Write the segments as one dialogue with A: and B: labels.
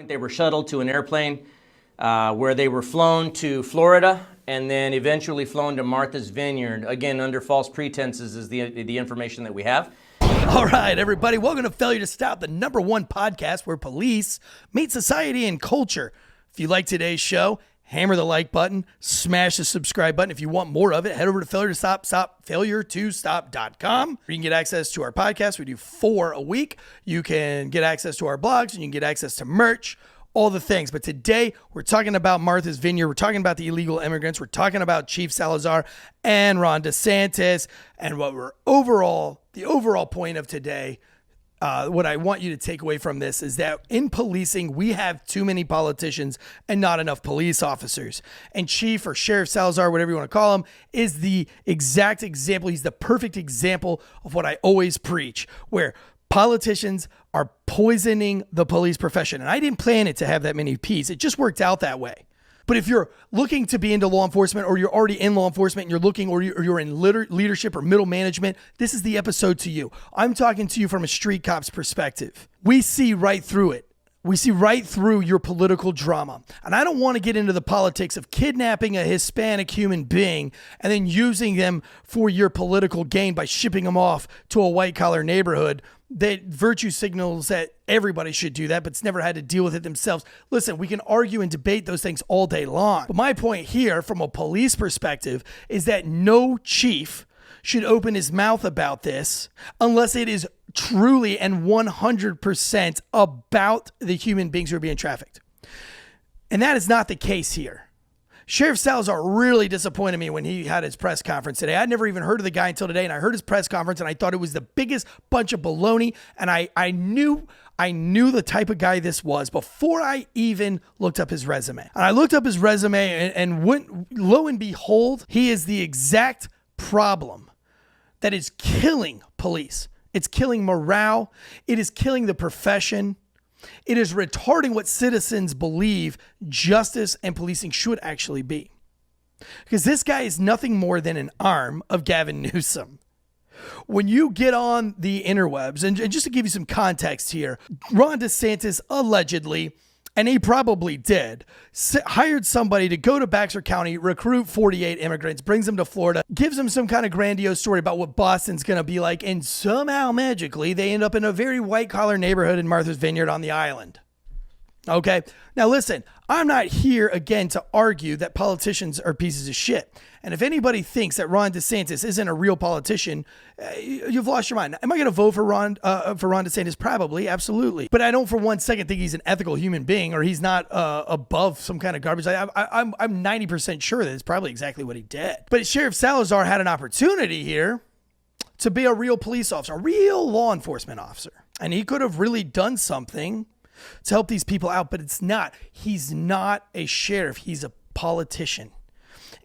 A: point, they were shuttled to an airplane where they were flown to Florida and then eventually flown to Marthas Vineyard, again, under false pretenses is the information that we have.
B: All right, everybody, welcome to Failure to Stop, the #1 podcast where police meet society and culture. If you like today's show, hammer the like button, smash the subscribe button. If you want more of it, head over to failure2stop.com. You can get access to our podcast. We do 4 a week. You can get access to our blogs, and you can get access to merch, all the things. But today, we're talking about Marthas Vineyard. We're talking about the illegal immigrants. We're talking about Chief Salazar and Ron DeSantis. And what the overall point of today, what I want you to take away from this is that in policing, we have too many politicians and not enough police officers. And Chief or Sheriff Salazar, whatever you want to call him, is the exact example. He's the perfect example of what I always preach, where politicians are poisoning the police profession. And I didn't plan it to have that many P's. It just worked out that way. But if you're looking to be into law enforcement, or you're already in law enforcement and you're looking, or you're in leadership or middle management, this is the episode to you. I'm talking to you from a street cop's perspective. We see right through it. We see right through your political drama. And I don't want to get into the politics of kidnapping a Hispanic human being and then using them for your political gain by shipping them off to a white-collar neighborhood that virtue signals that everybody should do that, but it's never had to deal with it themselves. Listen, we can argue and debate those things all day long. But my point here, from a police perspective, is that no chief should open his mouth about this unless it is truly and 100% about the human beings who are being trafficked. And that is not the case here. Sheriff Salazar really disappointed me when he had his press conference today. I'd never even heard of the guy until today, and I heard his press conference, and I thought it was the biggest bunch of baloney, and I knew the type of guy this was before I even looked up his resume. And I looked up his resume, and lo and behold, he is the exact problem that is killing police. It's killing morale. It is killing the profession. It is retarding what citizens believe justice and policing should actually be. Because this guy is nothing more than an arm of Gavin Newsom. When you get on the interwebs, and just to give you some context here, Ron DeSantis allegedly, and he probably did, hired somebody to go to Baxter County, recruit 48 immigrants, brings them to Florida, gives them some kind of grandiose story about what Boston's going to be like, and somehow magically they end up in a very white-collar neighborhood in Marthas Vineyard on the island. Okay? Now listen, I'm not here again to argue that politicians are pieces of shit. And if anybody thinks that Ron DeSantis isn't a real politician, you've lost your mind. Am I going to vote for Ron DeSantis? Probably, absolutely. But I don't for one second think he's an ethical human being, or he's not above some kind of garbage. I'm 90% sure that it's probably exactly what he did. But Sheriff Salazar had an opportunity here to be a real police officer, a real law enforcement officer. And he could have really done something to help these people out, but it's not. He's not a sheriff. He's a politician.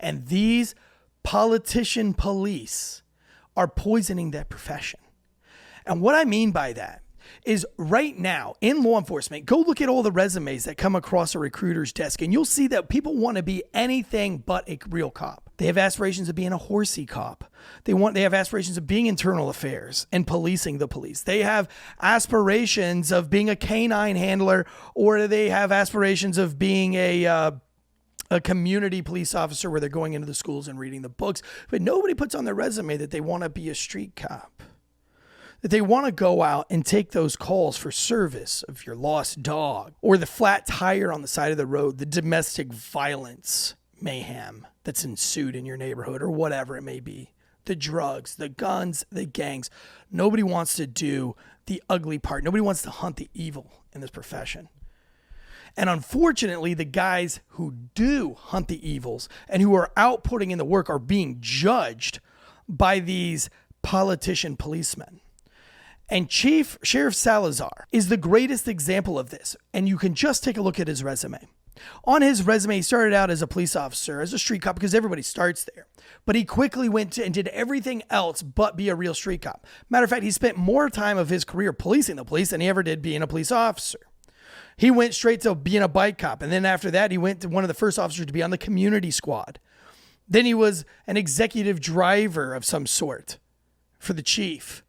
B: And these politician police are poisoning that profession. And what I mean by that is right now in law enforcement, go look at all the resumes that come across a recruiter's desk, and you'll see that people want to be anything but a real cop. They have aspirations of being a horsey cop. They have aspirations of being internal affairs and policing the police. They have aspirations of being a canine handler, or they have aspirations of being a community police officer where they're going into the schools and reading the books. But nobody puts on their resume that they want to be a street cop, that they want to go out and take those calls for service of your lost dog, or the flat tire on the side of the road, the domestic violence mayhem that's ensued in your neighborhood, or whatever it may be, the drugs, the guns, the gangs. Nobody wants to do the ugly part. Nobody wants to hunt the evil in this profession. And unfortunately, the guys who do hunt the evils and who are out putting in the work are being judged by these politician policemen. And Sheriff Salazar is the greatest example of this. And you can just take a look at his resume. On his resume, he started out as a police officer, as a street cop, because everybody starts there. But he quickly went and did everything else but be a real street cop. Matter of fact, he spent more time of his career policing the police than he ever did being a police officer. He went straight to being a bike cop. And then after that, he went to one of the first officers to be on the community squad. Then he was an executive driver of some sort for the chief.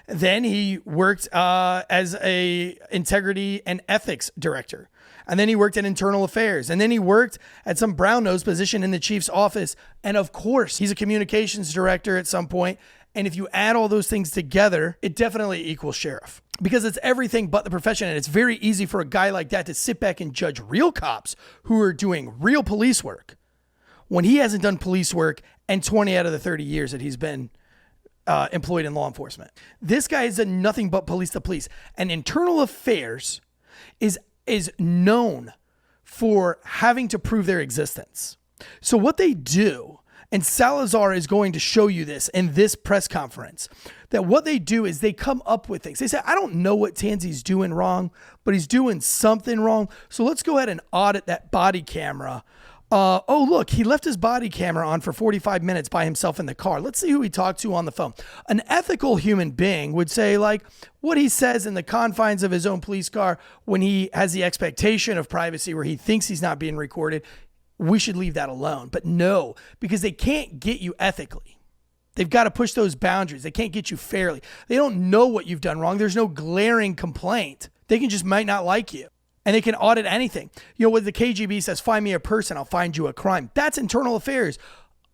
B: Then he worked as a integrity and ethics director. And then he worked in internal affairs. And then he worked at some brown-nosed position in the chief's office. And of course, he's a communications director at some point. And if you add all those things together, it definitely equals sheriff. Because it's everything but the profession. And it's very easy for a guy like that to sit back and judge real cops who are doing real police work when he hasn't done police work in 20 out of the 30 years that he's been employed in law enforcement. This guy has done nothing but police to police. And internal affairs is known for having to prove their existence. So what they do, and Salazar is going to show you this in this press conference, that what they do is they come up with things. They say, I don't know what Tansey's doing wrong, but he's doing something wrong. So let's go ahead and audit that body camera. Oh, look, he left his body camera on for 45 minutes by himself in the car. Let's see who he talked to on the phone. An ethical human being would say, like, what he says in the confines of his own police car when he has the expectation of privacy where he thinks he's not being recorded, we should leave that alone. But no, because they can't get you ethically. They've got to push those boundaries. They can't get you fairly. They don't know what you've done wrong. There's no glaring complaint. They just might not like you. And they can audit anything. You know, when the KGB says, find me a person, I'll find you a crime. That's internal affairs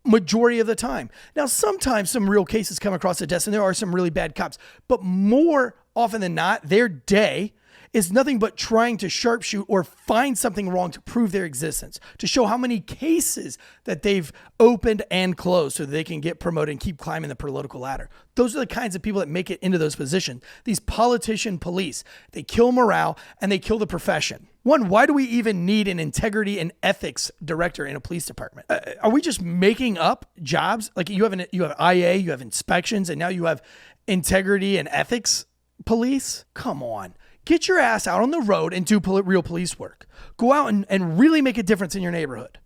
B: majority of the time. Now, sometimes some real cases come across the desk and there are some really bad cops. But more often than not, their day is nothing but trying to sharpshoot or find something wrong to prove their existence, to show how many cases that they've opened and closed so that they can get promoted and keep climbing the political ladder. Those are the kinds of people that make it into those positions. These politician police, they kill morale and they kill the profession. One, why do we even need an integrity and ethics director in a police department? Are we just making up jobs? Like you have IA, you have inspections, and now you have integrity and ethics police? Come on. Get your ass out on the road and do real police work. Go out and really make a difference in your neighborhood.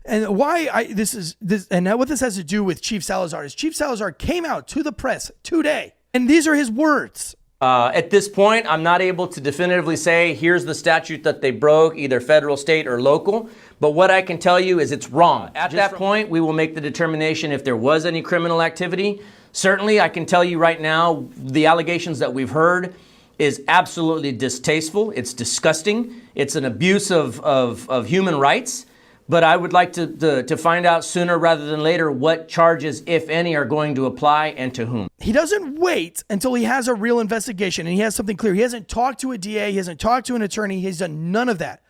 B: And what this has to do with Chief Salazar is Chief Salazar came out to the press today, and these are his words.
A: At this point, I'm not able to definitively say, here's the statute that they broke, either federal, state, or local. But what I can tell you is it's wrong. At that point, we will make the determination if there was any criminal activity. Certainly, I can tell you right now, the allegations that we've heard is absolutely distasteful. It's disgusting. It's an abuse of human rights. But I would like to find out sooner rather than later what charges, if any, are going to apply and to whom.
B: He doesn't wait until he has a real investigation and he has something clear. He hasn't talked to a DA. He hasn't talked to an attorney. He's done none of that.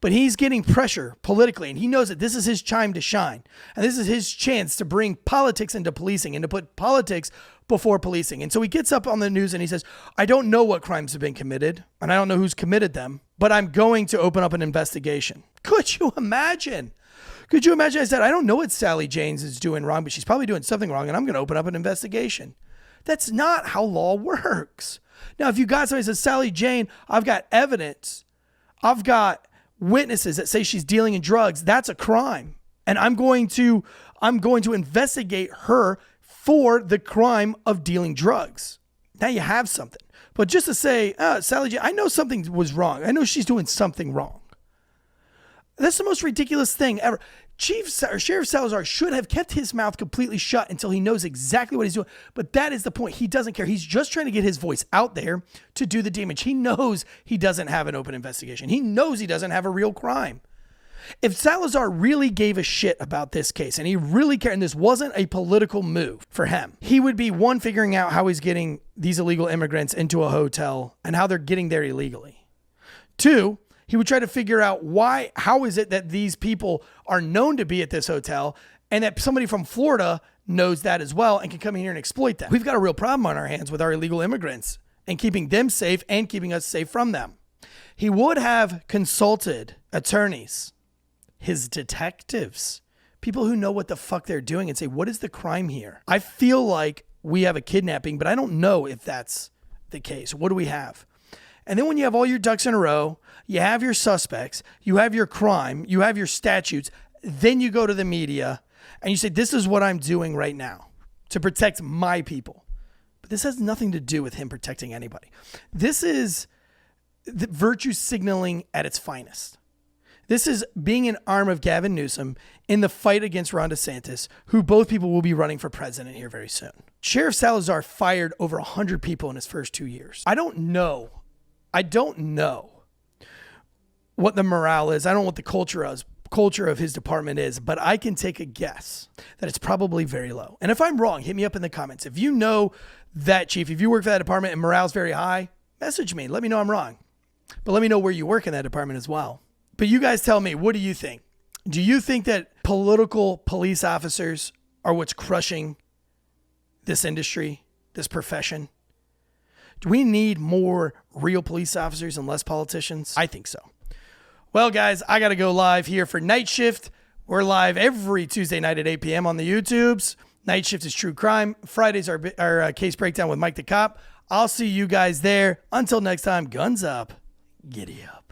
B: But he's getting pressure politically, and he knows that this is his time to shine. And this is his chance to bring politics into policing and to put politics before policing. And so he gets up on the news and he says, I don't know what crimes have been committed, and I don't know who's committed them, but I'm going to open up an investigation. Could you imagine? Could you imagine? I said, I don't know what Sally Janes is doing wrong, but she's probably doing something wrong, and I'm going to open up an investigation. That's not how law works. Now, if you got somebody that says, Sally Jane, I've got evidence, I've got witnesses that say she's dealing in drugs, that's a crime. And I'm going to investigate her for the crime of dealing drugs. Now you have something. But just to say, Sally Jane, I know something was wrong. I know she's doing something wrong. That's the most ridiculous thing ever. Sheriff Salazar should have kept his mouth completely shut until he knows exactly what he's doing. But that is the point. He doesn't care. He's just trying to get his voice out there to do the damage. He knows he doesn't have an open investigation. He knows he doesn't have a real crime. If Salazar really gave a shit about this case and he really cared, and this wasn't a political move for him, he would be, one, figuring out how he's getting these illegal immigrants into a hotel and how they're getting there illegally. Two, he would try to figure out how is it that these people are known to be at this hotel and that somebody from Florida knows that as well and can come in here and exploit that. We've got a real problem on our hands with our illegal immigrants and keeping them safe and keeping us safe from them. He would have consulted attorneys, his detectives, people who know what the fuck they're doing, and say, what is the crime here? I feel like we have a kidnapping, but I don't know if that's the case. What do we have? And then when you have all your ducks in a row, you have your suspects, you have your crime, you have your statutes, then you go to the media and you say, this is what I'm doing right now to protect my people. But this has nothing to do with him protecting anybody. This is the virtue signaling at its finest. This is being an arm of Gavin Newsom in the fight against Ron DeSantis, who both people will be running for president here very soon. Sheriff Salazar fired over 100 people in his first 2 years. I don't know what the morale is. I don't know what the culture of his department is, but I can take a guess that it's probably very low. And if I'm wrong, hit me up in the comments. If you know that, Chief, if you work for that department and morale's very high, message me. Let me know I'm wrong. But let me know where you work in that department as well. But you guys tell me, what do you think? Do you think that political police officers are what's crushing this industry, this profession? Do we need more real police officers and less politicians? I think so. Well, guys, I got to go live here for Night Shift. We're live every Tuesday night at 8 p.m. on the YouTubes. Night Shift is true crime. Fridays are our case breakdown with Mike the Cop. I'll see you guys there. Until next time, guns up, giddy up.